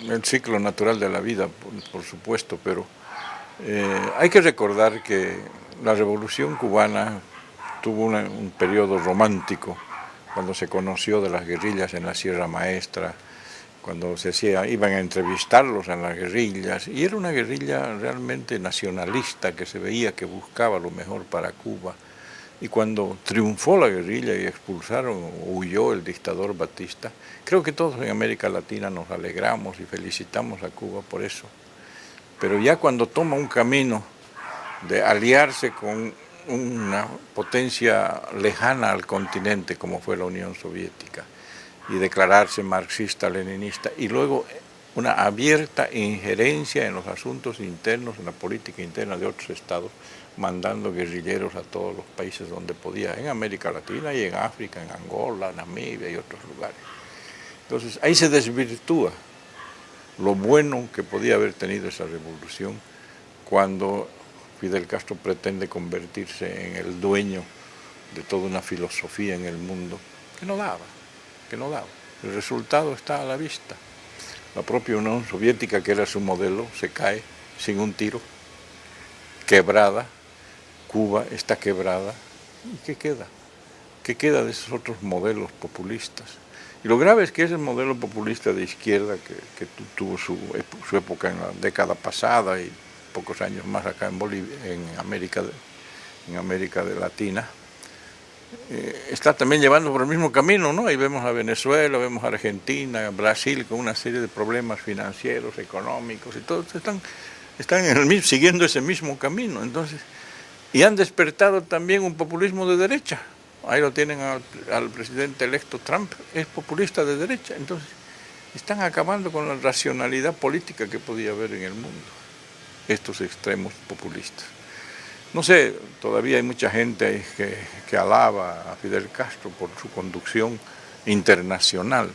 el ciclo natural de la vida, por supuesto, pero hay que recordar que la Revolución Cubana tuvo un periodo romántico, cuando se conoció de las guerrillas en la Sierra Maestra, cuando iban a entrevistarlos en las guerrillas, y era una guerrilla realmente nacionalista que se veía que buscaba lo mejor para Cuba. Y cuando triunfó la guerrilla y expulsaron, huyó el dictador Batista, creo que todos en América Latina nos alegramos y felicitamos a Cuba por eso. Pero ya cuando toma un camino de aliarse con una potencia lejana al continente como fue la Unión Soviética y declararse marxista-leninista y luego una abierta injerencia en los asuntos internos, en la política interna de otros estados, mandando guerrilleros a todos los países donde podía, en América Latina y en África, en Angola, Namibia y otros lugares. Entonces ahí se desvirtúa lo bueno que podía haber tenido esa revolución cuando Fidel Castro pretende convertirse en el dueño de toda una filosofía en el mundo que no daba. El resultado está a la vista. La propia Unión Soviética, que era su modelo, se cae sin un tiro, quebrada. Cuba está quebrada. ¿Y qué queda? ¿Qué queda de esos otros modelos populistas? Y lo grave es que ese modelo populista de izquierda que tuvo su época en la década pasada y pocos años más acá en Bolivia, en América Latina, está también llevando por el mismo camino, ¿no? Ahí vemos a Venezuela, vemos a Argentina, a Brasil con una serie de problemas financieros, económicos y todos están siguiendo ese mismo camino. Entonces, y han despertado también un populismo de derecha. Ahí lo tienen al presidente electo Trump, es populista de derecha. Entonces, están acabando con la racionalidad política que podía haber en el mundo, estos extremos populistas. No sé, todavía hay mucha gente que alaba a Fidel Castro por su conducción internacional.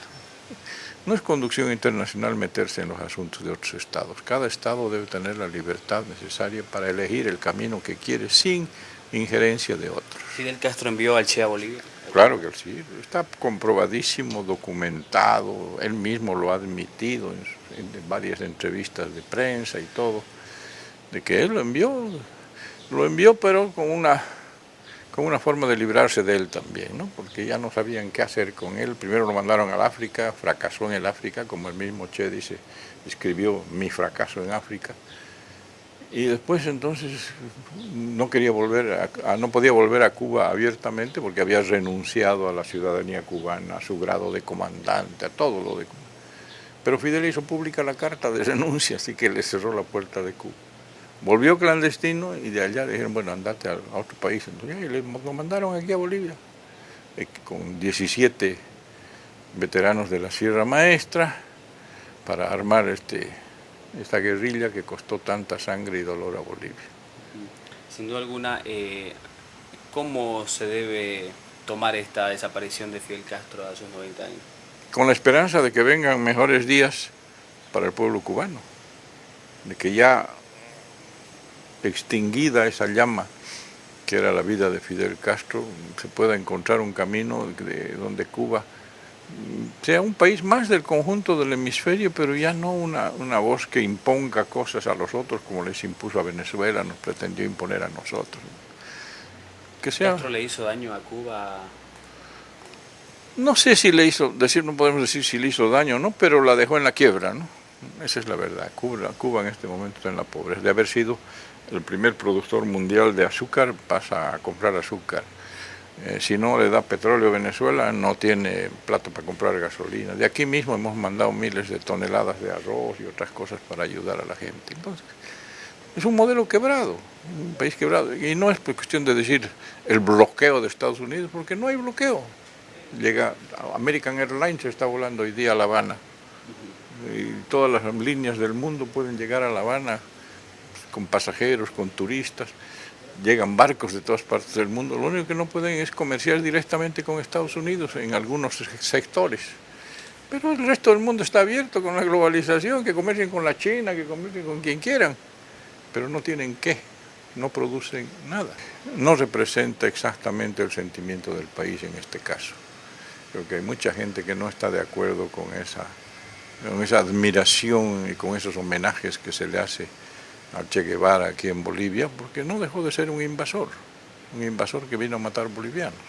No es conducción internacional meterse en los asuntos de otros estados. Cada estado debe tener la libertad necesaria para elegir el camino que quiere sin injerencia de otros. ¿Fidel Castro envió al Che a Bolivia? Claro que sí, está comprobadísimo, documentado, él mismo lo ha admitido en varias entrevistas de prensa y todo, de que él lo envió pero con una forma de librarse de él también, ¿no? Porque ya no sabían qué hacer con él. Primero lo mandaron al África, fracasó en el África, como el mismo Che dice, escribió Mi fracaso en África. Y después entonces no podía volver a Cuba abiertamente porque había renunciado a la ciudadanía cubana, a su grado de comandante, a todo lo de Cuba. Pero Fidel hizo pública la carta de renuncia, así que le cerró la puerta de Cuba. Volvió clandestino y de allá le dijeron, bueno, andate a otro país. Entonces, y lo mandaron aquí a Bolivia, con 17 veteranos de la Sierra Maestra para armar esta guerrilla que costó tanta sangre y dolor a Bolivia. Sin duda alguna, ¿cómo se debe tomar esta desaparición de Fidel Castro hace unos 90 años? Con la esperanza de que vengan mejores días para el pueblo cubano, de que ya extinguida esa llama que era la vida de Fidel Castro, se pueda encontrar un camino donde Cuba sea un país más del conjunto del hemisferio, pero ya no una voz que imponga cosas a los otros como les impuso a Venezuela, nos pretendió imponer a nosotros. ¿Castro le hizo daño a Cuba? No sé si le hizo, no podemos decir si le hizo daño o no, pero la dejó en la quiebra, ¿no? Esa es la verdad. Cuba en este momento está en la pobreza. De haber sido el primer productor mundial de azúcar, pasa a comprar azúcar. Si no le da petróleo a Venezuela, no tiene plata para comprar gasolina. De aquí mismo hemos mandado miles de toneladas de arroz y otras cosas para ayudar a la gente. Entonces, es un modelo quebrado, un país quebrado. Y no es cuestión de decir el bloqueo de Estados Unidos, porque no hay bloqueo. American Airlines está volando hoy día a La Habana. Y todas las líneas del mundo pueden llegar a La Habana con pasajeros, con turistas. Llegan barcos de todas partes del mundo. Lo único que no pueden es comerciar directamente con Estados Unidos en algunos sectores. Pero el resto del mundo está abierto con la globalización, que comercien con la China, que comercien con quien quieran. Pero no tienen qué, no producen nada. No representa exactamente el sentimiento del país en este caso. Creo que hay mucha gente que no está de acuerdo con con esa admiración y con esos homenajes que se le hace al Che Guevara aquí en Bolivia, porque no dejó de ser un invasor que vino a matar bolivianos.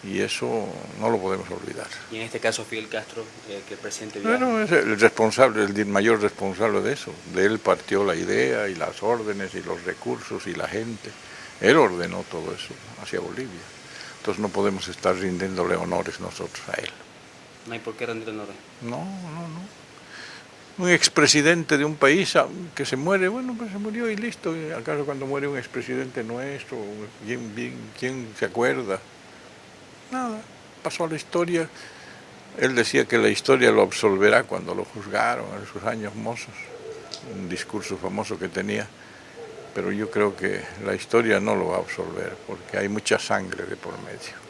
Y eso no lo podemos olvidar. Y en este caso Fidel Castro, que el presidente Bueno, es el responsable, el mayor responsable de eso. De él partió la idea y las órdenes y los recursos y la gente. Él ordenó todo eso hacia Bolivia. Entonces no podemos estar rindiéndole honores nosotros a él. no hay por qué rendir honores. No. Un expresidente de un país que se muere, bueno, pues se murió y listo. ¿Acaso cuando muere un expresidente nuestro, quién se acuerda? Nada, pasó a la historia. Él decía que la historia lo absolverá cuando lo juzgaron en sus años mozos, un discurso famoso que tenía, pero yo creo que la historia no lo va a absolver porque hay mucha sangre de por medio.